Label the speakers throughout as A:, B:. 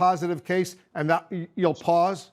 A: positive case and that you'll pause?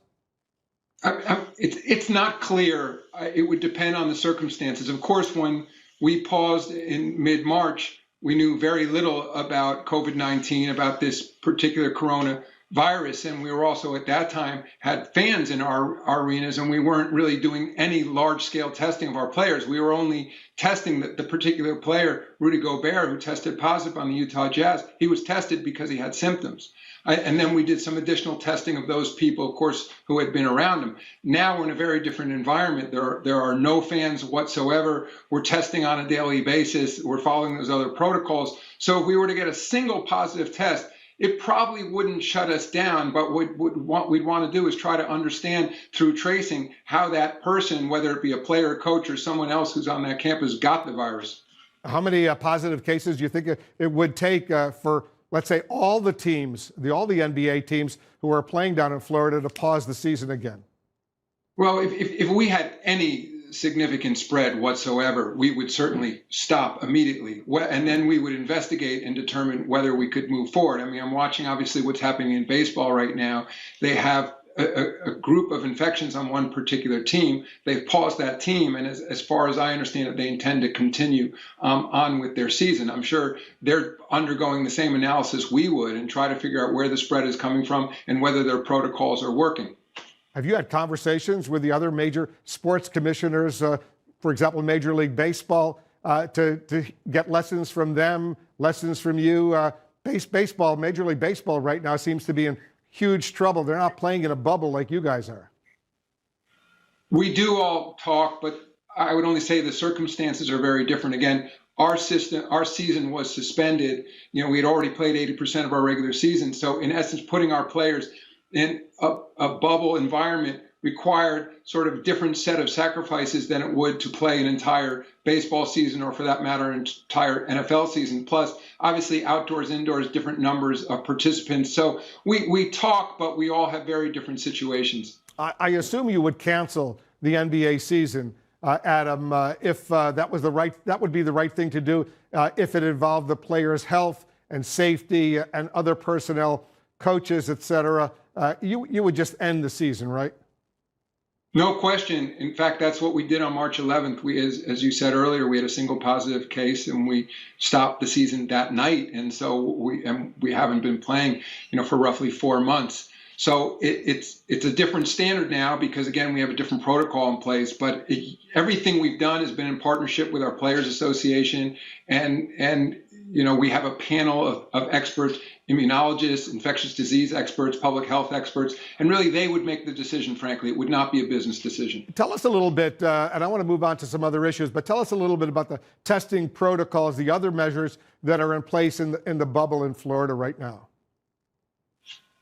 B: It's not clear. It would depend on the circumstances. Of course, when we paused in mid-March, we knew very little about COVID-19, about this particular coronavirus. And we were also at that time had fans in our arenas, and we weren't really doing any large-scale testing of our players. We were only testing the particular player, Rudy Gobert, who tested positive on the Utah Jazz. He was tested because he had symptoms. And then we did some additional testing of those people, of course, who had been around him. Now we're in a very different environment. There are no fans whatsoever. We're testing on a daily basis. We're following those other protocols. So if we were to get a single positive test, it probably wouldn't shut us down, but what we'd want to do is try to understand through tracing how that person, whether it be a player, a coach, or someone else who's on that campus, got the virus.
A: How many positive cases do you think it would take for, let's say, all the teams, all the NBA teams who are playing down in Florida to pause the season again?
B: Well, if we had any significant spread whatsoever, we would certainly stop immediately. And then we would investigate and determine whether we could move forward. I mean, I'm watching, obviously, what's happening in baseball right now. They have a group of infections on one particular team. They've paused that team, and as far as I understand it, they intend to continue on with their season. I'm sure they're undergoing the same analysis we would and try to figure out where the spread is coming from and whether their protocols are working.
A: Have you had conversations with the other major sports commissioners, for example, Major League Baseball, to get lessons from them, lessons from you? Baseball, Major League Baseball right now seems to be in huge trouble. They're not playing in a bubble like you guys are.
B: We do all talk, but I would only say the circumstances are very different. Again, our season was suspended. You know, we had already played 80% of our regular season. So in essence, putting our players in a bubble environment required sort of different set of sacrifices than it would to play an entire baseball season, or for that matter, an entire NFL season. Plus, obviously, outdoors, indoors, different numbers of participants. So we talk, but we all have very different situations.
A: I assume you would cancel the NBA season, Adam, if that would be the right thing to do, if it involved the players' health and safety and other personnel, coaches, et cetera. You would just end the season, right?
B: No question. In fact, that's what we did on March 11th. As you said earlier, we had a single positive case, and we stopped the season that night. And so we haven't been playing, for roughly 4 months. So it's a different standard now because, again, we have a different protocol in place. But everything we've done has been in partnership with our Players Association, and we have a panel of experts, immunologists, infectious disease experts, public health experts, and really they would make the decision, frankly. It would not be a business decision.
A: Tell us a little bit, and I want to move on to some other issues, but tell us a little bit about the testing protocols, the other measures that are in place in the bubble in Florida right now.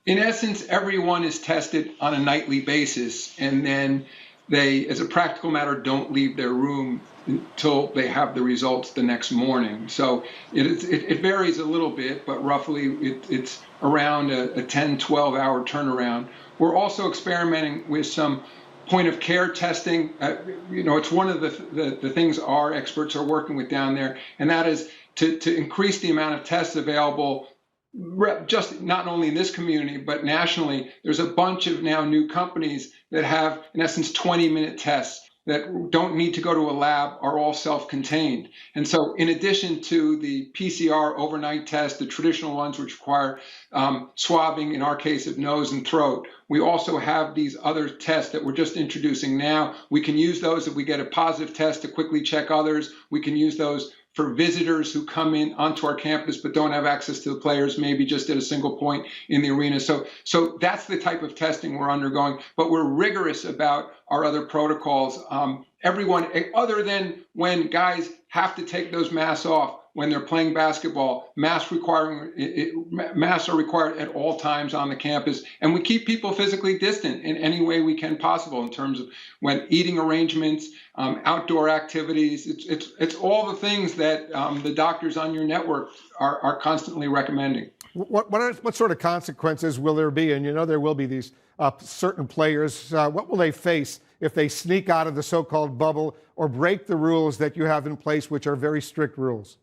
B: In essence, everyone is tested on a nightly basis, and then they, as a practical matter, don't leave their room until they have the results the next morning. So it varies a little bit, but roughly it's around a 10, 12-hour turnaround. We're also experimenting with some point-of-care testing. It's one of the things our experts are working with down there, and that is to increase the amount of tests available just not only in this community, but nationally. There's a bunch of now new companies that have, in essence, 20-minute tests that don't need to go to a lab, are all self-contained. And so in addition to the PCR overnight test, the traditional ones which require swabbing, in our case of nose and throat, we also have these other tests that we're just introducing now. We can use those if we get a positive test to quickly check others. We can use those for visitors who come in onto our campus but don't have access to the players, maybe just at a single point in the arena. So that's the type of testing we're undergoing, but we're rigorous about our other protocols. Everyone, other than when guys have to take those masks off when they're playing basketball, masks are required at all times on the campus, and we keep people physically distant in any way we can possible in terms of when eating arrangements, outdoor activities. It's all the things that the doctors on your network are constantly recommending.
A: What sort of consequences will there be? And there will be these certain players. What will they face if they sneak out of the so-called bubble or break the rules that you have in place, which are very strict rules?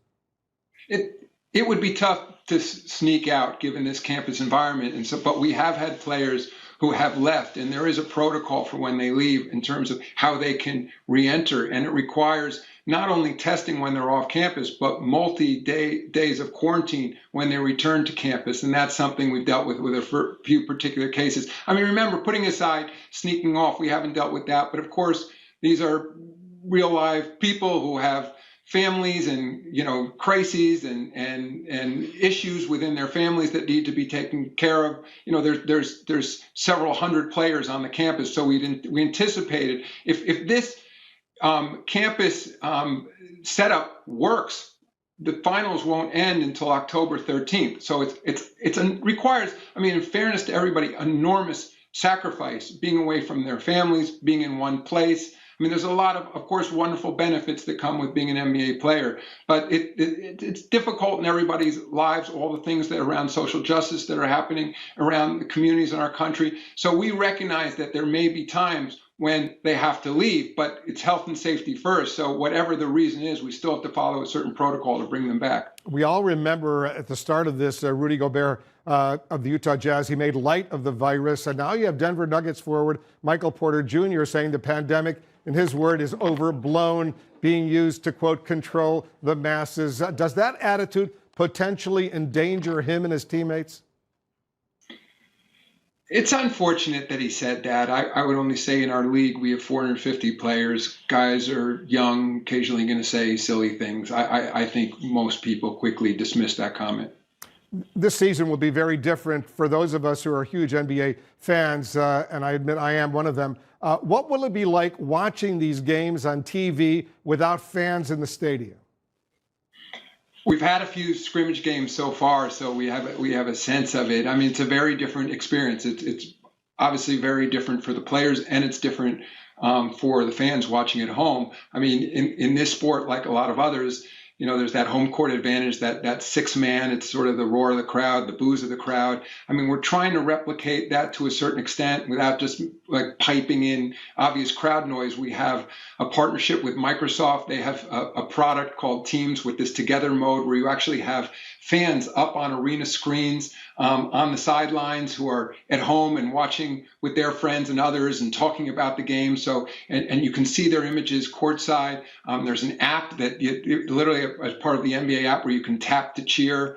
B: It would be tough to sneak out given this campus environment, and so. But we have had players who have left, and there is a protocol for when they leave in terms of how they can re-enter, and it requires not only testing when they're off campus, but days of quarantine when they return to campus. And that's something we've dealt with a few particular cases. I mean, remember, putting aside sneaking off, we haven't dealt with that. But of course, these are real live people who have families and, crises and issues within their families that need to be taken care of. There's several hundred players on the campus. So we anticipated if this campus setup works, the finals won't end until October 13th. So it requires, in fairness to everybody, enormous sacrifice, being away from their families, being in one place. There's a lot of course, wonderful benefits that come with being an NBA player, but it's difficult in everybody's lives, all the things that around social justice that are happening around the communities in our country. So we recognize that there may be times when they have to leave, but it's health and safety first. So whatever the reason is, we still have to follow a certain protocol to bring them back.
A: We all remember at the start of this, Rudy Gobert of the Utah Jazz, he made light of the virus. And now you have Denver Nuggets forward Michael Porter Jr. saying the pandemic, in his word, is overblown, being used to, quote, control the masses. Does that attitude potentially endanger him and his teammates?
B: It's unfortunate that he said that. I would only say in our league, we have 450 players. Guys are young, occasionally going to say silly things. I think most people quickly dismiss that comment.
A: This season will be very different for those of us who are huge NBA fans, and I admit I am one of them. What will it be like watching these games on TV without fans in the stadium?
B: We've had a few scrimmage games so far, so we have a sense of it. It's a very different experience. It's obviously very different for the players, and it's different for the fans watching at home. In this sport, like a lot of others, there's that home court advantage, that six man. It's sort of the roar of the crowd, the boos of the crowd. We're trying to replicate that to a certain extent without just like piping in obvious crowd noise. We have a partnership with Microsoft. They have a product called Teams with this together mode where you actually have fans up on arena screens on the sidelines who are at home and watching with their friends and others and talking about the game. So, and you can see their images courtside. There's an app that literally as part of the NBA app where you can tap to cheer.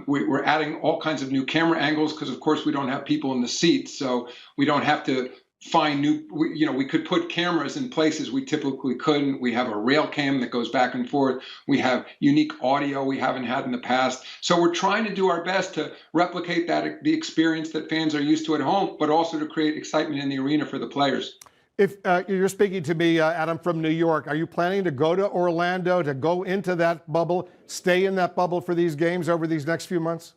B: We're adding all kinds of new camera angles because, of course, we don't have people in the seats, so we don't have to find we could put cameras in places we typically couldn't. We have a rail cam that goes back and forth. We have unique audio we haven't had in the past. So we're trying to do our best to replicate the experience that fans are used to at home, but also to create excitement in the arena for the players.
A: If you're speaking to me, Adam, from New York, are you planning to go to Orlando, to go into that bubble, stay in that bubble for these games over these next few months?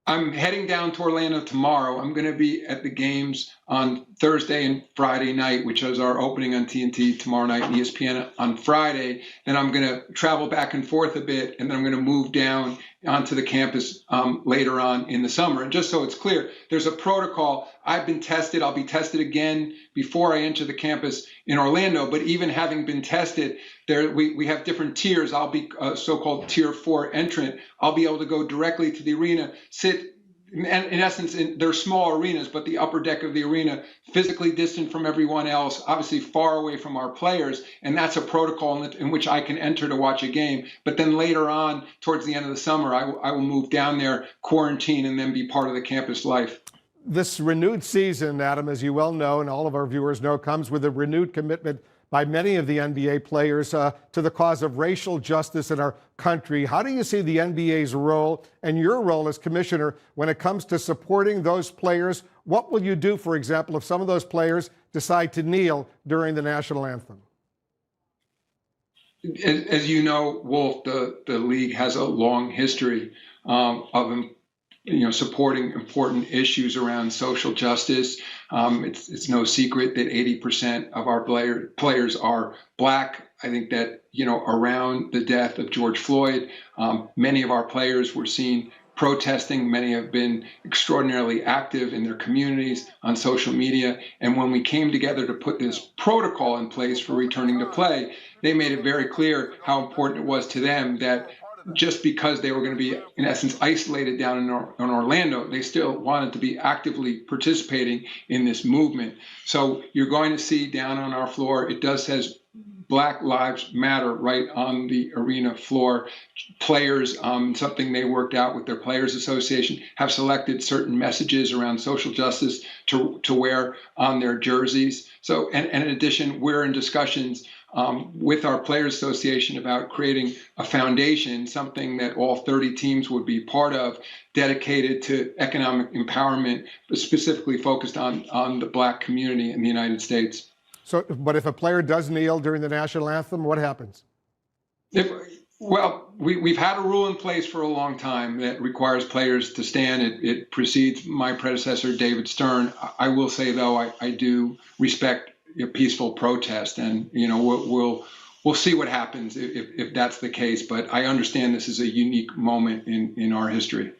B: I'm heading down to Orlando tomorrow. I'm going to be at the games on Thursday and Friday night, which is our opening on TNT tomorrow night and ESPN on Friday. Then I'm going to travel back and forth a bit, and then I'm going to move down onto the campus later on in the summer. And just so it's clear, there's a protocol. I've been tested. I'll be tested again before I enter the campus in Orlando. But even having been tested, we have different tiers. I'll be a so-called tier 4 entrant. I'll be able to go directly to the arena, sit. In essence, they're small arenas, but the upper deck of the arena, physically distant from everyone else, obviously far away from our players, and that's a protocol in which I can enter to watch a game. But then later on, towards the end of the summer, I will move down there, quarantine, and then be part of the campus life.
A: This renewed season, Adam, as you well know, and all of our viewers know, comes with a renewed commitment by many of the NBA players to the cause of racial justice in our country. How do you see the NBA's role and your role as commissioner when it comes to supporting those players? What will you do, for example, if some of those players decide to kneel during the national anthem?
B: As you know, Wolf, the league has a long history of supporting important issues around social justice. It's no secret that 80% of our players are Black. I think that, around the death of George Floyd, many of our players were seen protesting. Many have been extraordinarily active in their communities on social media. And when we came together to put this protocol in place for returning to play, they made it very clear how important it was to them that just because they were going to be, in essence, isolated down in Orlando, they still wanted to be actively participating in this movement. So you're going to see down on our floor, it does says Black Lives Matter right on the arena floor. Players, something they worked out with their Players Association, have selected certain messages around social justice to wear on their jerseys. So, and in addition, we're in discussions with our Players Association about creating a foundation, something that all 30 teams would be part of, dedicated to economic empowerment, specifically focused on the Black community in the United States.
A: So, but if a player does kneel during the national anthem, what happens?
B: Well, we've had a rule in place for a long time that requires players to stand. It precedes my predecessor, David Stern. I will say, though, I do respect a peaceful protest, and we'll see what happens if that's the case. But I understand this is a unique moment in our history.